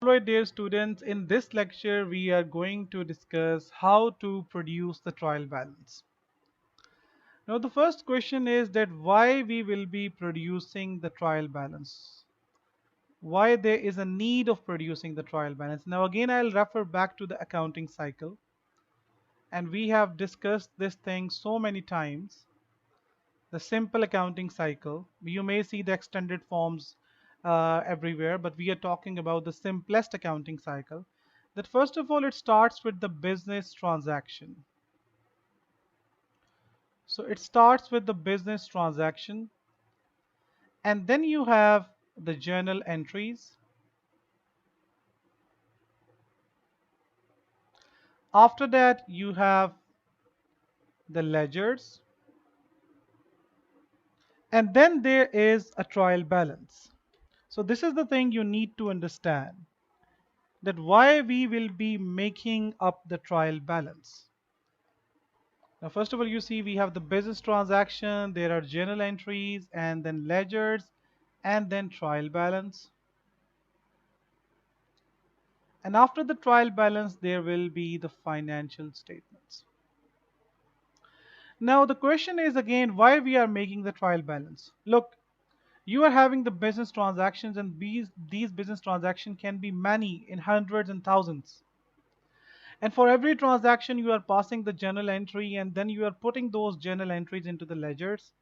Hello dear students, in this lecture we are going to discuss how to produce the trial balance. Now the first question is that why we will be producing the trial balance. Why there is a need of producing the trial balance. Now again I'll refer back to the accounting cycle, and we have discussed this thing so many times. The simple accounting cycle. You may see the extended forms everywhere, but we are talking about the simplest accounting cycle. That first of all, it starts with the business transaction. So it starts with the business transaction, and then you have the journal entries. After that, you have the ledgers, and then there is a trial balance. So this is the thing you need to understand, that why we will be making up the trial balance. Now, first of all, you see we have the business transaction, there are journal entries, and then ledgers, and then trial balance. And after the trial balance, there will be the financial statements. Now, the question is again why we are making the trial balance. Look, you are having the business transactions, and these business transactions can be many in hundreds and thousands. And for every transaction, you are passing the journal entry, and then you are putting those journal entries into the ledgers.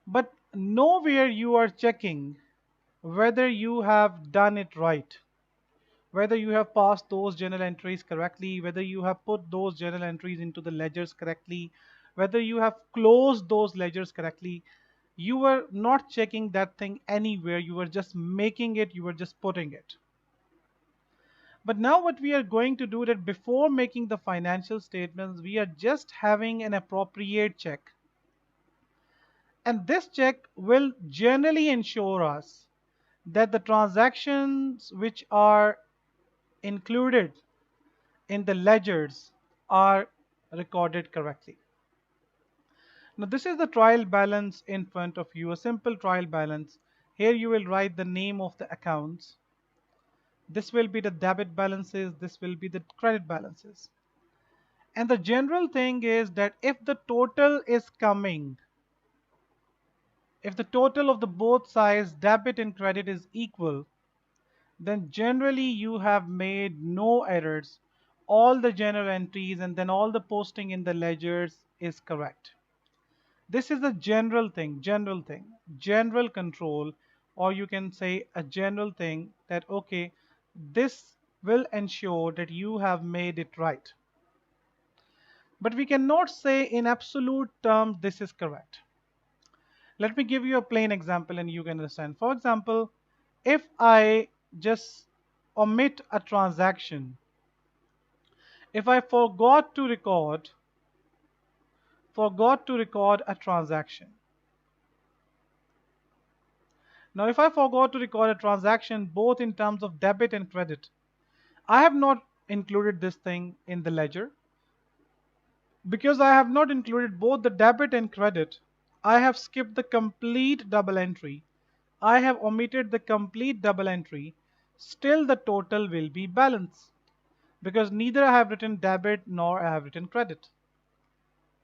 But nowhere you are checking whether you have done it right, whether you have passed those journal entries correctly, whether you have put those journal entries into the ledgers correctly, whether you have closed those ledgers correctly. You were not checking that thing anywhere. You were just making it, you were just putting it. But now what we are going to do, that before making the financial statements, we are just having an appropriate check. And this check will generally ensure us that the transactions which are included in the ledgers are recorded correctly. Now this is the trial balance in front of you, a simple trial balance. Here you will write the name of the accounts. This will be the debit balances, this will be the credit balances. And the general thing is that if the total is coming, if the total of the both sides, debit and credit, is equal, then generally you have made no errors. All the journal entries and then all the posting in the ledgers is correct. This is a general thing, general control, or you can say a general thing that, okay, this will ensure that you have made it right. But we cannot say in absolute terms this is correct. Let me give you a plain example and you can understand. For example, if I just omit a transaction, if I forgot to record a transaction. Now, if I forgot to record a transaction both in terms of debit and credit, I have not included this thing in the ledger. Because I have not included both the debit and credit, I have skipped the complete double entry. I have omitted the complete double entry. Still the total will be balanced, because neither I have written debit nor I have written credit.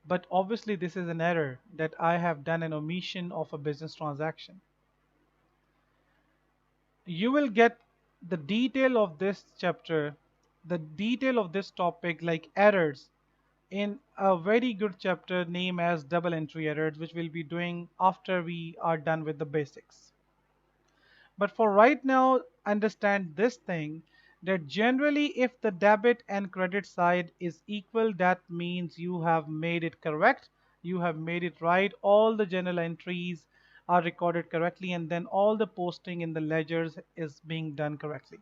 But obviously this is an error, that I have done an omission of a business transaction. You will get the detail of this chapter, the detail of this topic, like errors, in a very good chapter named as double entry errors, which we'll be doing after we are done with the basics. But for right now, understand this thing, that generally if the debit and credit side is equal, that means you have made it correct, you have made it right, all the journal entries are recorded correctly, and then all the posting in the ledgers is being done correctly.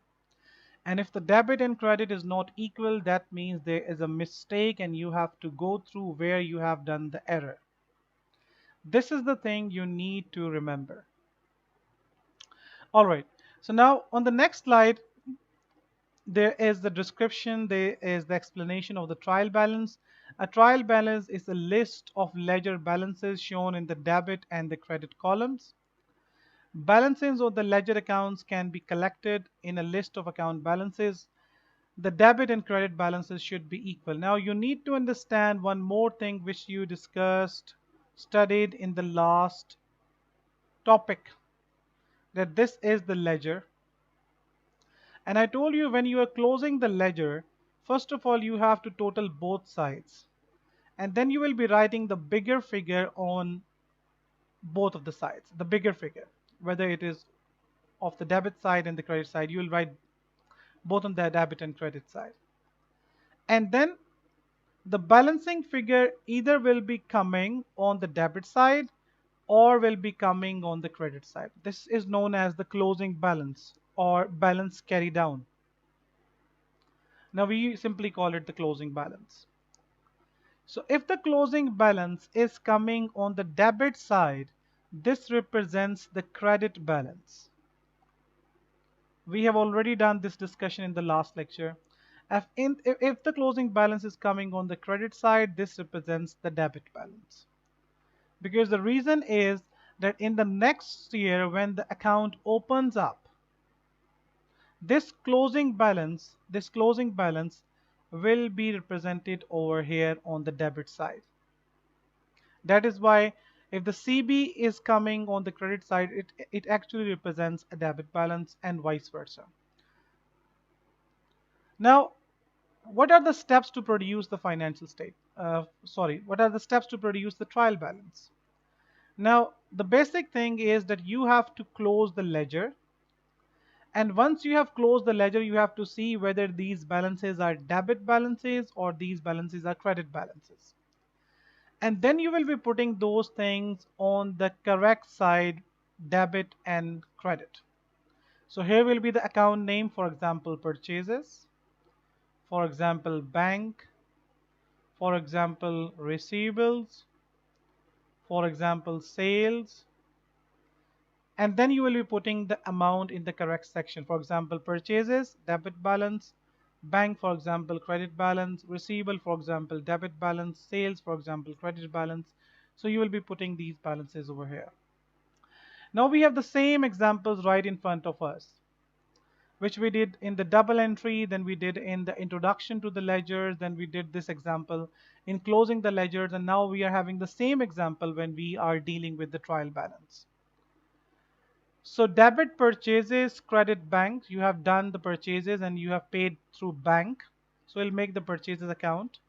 And if the debit and credit is not equal, that means there is a mistake and you have to go through where you have done the error. This is the thing you need to remember. All right. So now on the next slide, there is the description, there is the explanation of the trial balance. A trial balance is a list of ledger balances shown in the debit and the credit columns. Balances of the ledger accounts can be collected in a list of account balances. The debit and credit balances should be equal. Now you need to understand one more thing which you discussed, studied in the last topic, that this is the ledger. And I told you when you are closing the ledger, first of all you have to total both sides. And then you will be writing the bigger figure on both of the sides, the bigger figure, whether it is of the debit side and the credit side, you will write both on the debit and credit side. And then the balancing figure either will be coming on the debit side or will be coming on the credit side. This is known as the closing balance or balance carry down. Now we simply call it the closing balance. So if the closing balance is coming on the debit side, this represents the credit balance. We have already done this discussion in the last lecture. If the closing balance is coming on the credit side, this represents the debit balance. Because the reason is that in the next year when the account opens up, this closing balance will be represented over here on the debit side. That is why if the CB is coming on the credit side, it actually represents a debit balance and vice versa. Now, what are the steps to produce the financial state? What are the steps to produce the trial balance? Now, the basic thing is that you have to close the ledger. And once you have closed the ledger, you have to see whether these balances are debit balances or these balances are credit balances. And then you will be putting those things on the correct side, debit and credit. So here will be the account name, for example, purchases, for example, bank, for example, receivables, for example, sales, and then you will be putting the amount in the correct section. For example, purchases, debit balance, bank, for example, credit balance, receivable, for example, debit balance, sales, for example, credit balance. So you will be putting these balances over here. Now we have the same examples right in front of us, which we did in the double entry, then we did in the introduction to the ledgers, then we did this example in closing the ledgers, and now we are having the same example when we are dealing with the trial balance. So debit purchases, credit bank, you have done the purchases and you have paid through bank. So we'll make the purchases account.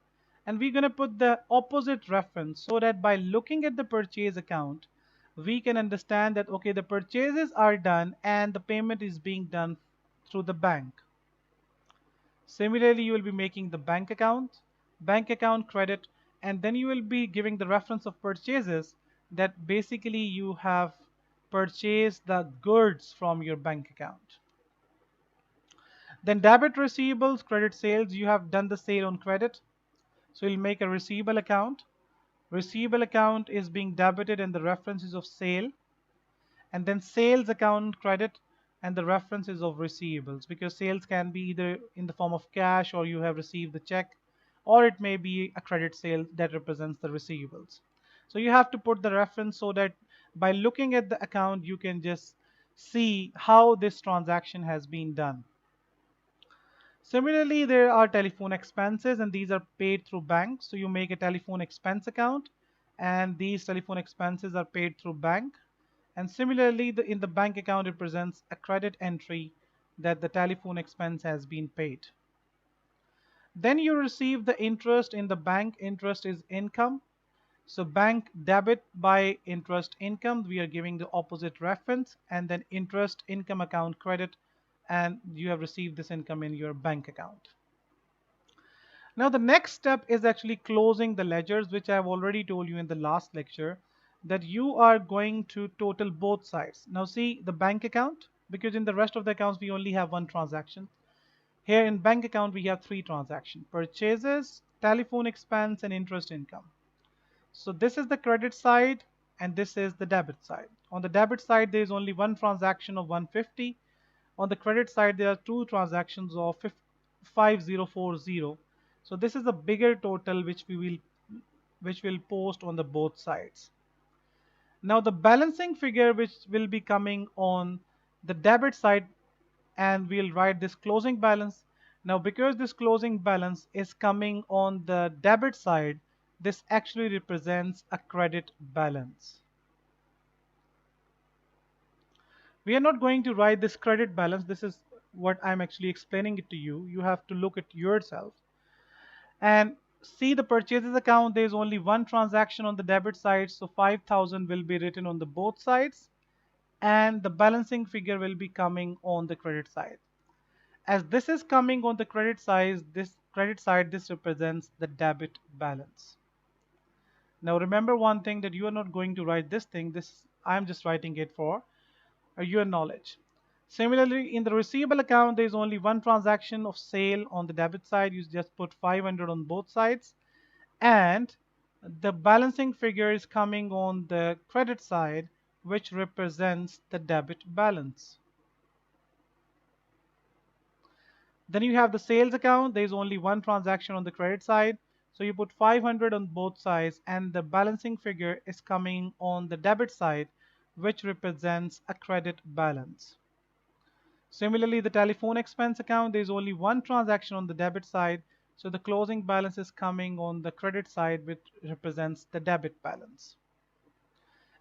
And we're going to put the opposite reference so that by looking at the purchase account, we can understand that, okay, the purchases are done and the payment is being done through the bank. Similarly, you will be making the bank account credit, and then you will be giving the reference of purchases that basically you have purchased the goods from your bank account. Then debit receivables, credit sales, you have done the sale on credit. So you'll make a receivable account. Receivable account is being debited and the reference is of sale. And then sales account credit and the references of receivables, because sales can be either in the form of cash or you have received the check, or it may be a credit sale that represents the receivables. So you have to put the reference so that by looking at the account you can just see how this transaction has been done. Similarly, there are telephone expenses and these are paid through bank. So you make a telephone expense account and these telephone expenses are paid through bank. And similarly, in the bank account, it presents a credit entry that the telephone expense has been paid. Then you receive the interest in the bank. Interest is income. So bank debit by interest income, we are giving the opposite reference, and then interest income account credit, and you have received this income in your bank account. Now the next step is actually closing the ledgers, which I have already told you in the last lecture, that you are going to total both sides. Now see the bank account, because in the rest of the accounts we only have one transaction. Here in bank account we have three transactions: purchases, telephone expense, and interest income. So this is the credit side and this is the debit side. On the debit side there is only one transaction of 150. On the credit side there are two transactions of 5040. So this is a bigger total which will post on the both sides. Now the balancing figure which will be coming on the debit side, and we'll write this closing balance. Now because this closing balance is coming on the debit side, this actually represents a credit balance. We are not going to write this credit balance. This is what I'm actually explaining it to you. You have to look at yourself and see the purchases account. There's only one transaction on the debit side, so 5,000 will be written on the both sides, and the balancing figure will be coming on the credit side. As this is coming on the credit side, this represents the debit balance. Now remember one thing, that you are not going to write this thing. This I'm just writing it for your knowledge. Similarly, in the receivable account, there is only one transaction of sale on the debit side. You just put 500 on both sides, and the balancing figure is coming on the credit side, which represents the debit balance. Then you have the sales account. There is only one transaction on the credit side, so you put 500 on both sides, and the balancing figure is coming on the debit side, which represents a credit balance. Similarly, the telephone expense account, there is only one transaction on the debit side, so the closing balance is coming on the credit side, which represents the debit balance.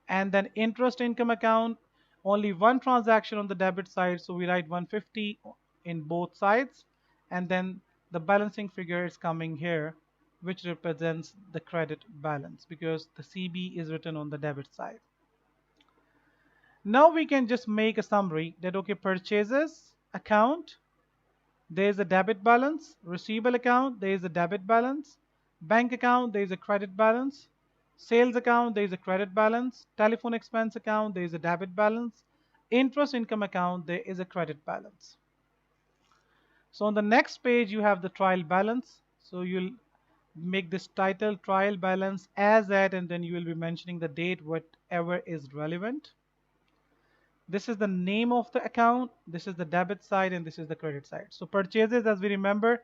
And then interest income account, only one transaction on the debit side, so we write 150 in both sides, and then the balancing figure is coming here, which represents the credit balance because the CB is written on the debit side. Now we can just make a summary that okay, purchases account, there is a debit balance. Receivable account, there is a debit balance. Bank account, there is a credit balance. Sales account, there is a credit balance. Telephone expense account, there is a debit balance. Interest income account, there is a credit balance. So on the next page, you have the trial balance. So you'll make this title trial balance as at, and then you will be mentioning the date, whatever is relevant. This is the name of the account, this is the debit side, and this is the credit side. So purchases, as we remember,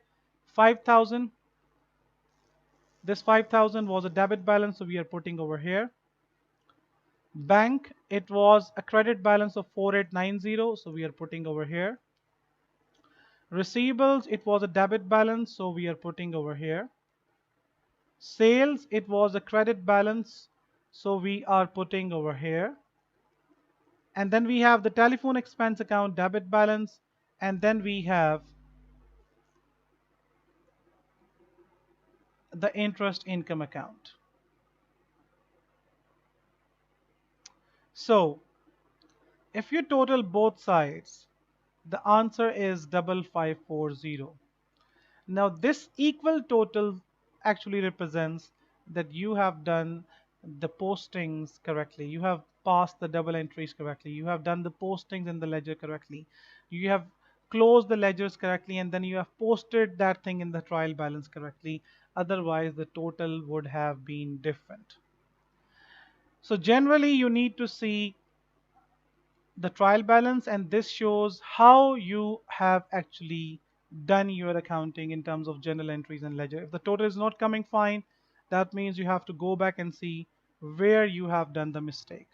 5,000. This 5,000 was a debit balance, so we are putting over here. Bank, it was a credit balance of 4890, so we are putting over here. Receivables, it was a debit balance, so we are putting over here. Sales, it was a credit balance, so we are putting over here. And then we have the telephone expense account debit balance, and then we have the interest income account. So if you total both sides, the answer is 5540. Now this equal total actually represents that you have done the postings correctly. You have passed the double entries correctly. You have done the postings in the ledger correctly. You have closed the ledgers correctly, and then you have posted that thing in the trial balance correctly. Otherwise, the total would have been different. So generally, you need to see the trial balance, and this shows how you have actually done your accounting in terms of journal entries and ledger. If the total is not coming fine, that means you have to go back and see where you have done the mistake.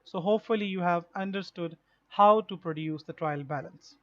So hopefully you have understood how to produce the trial balance.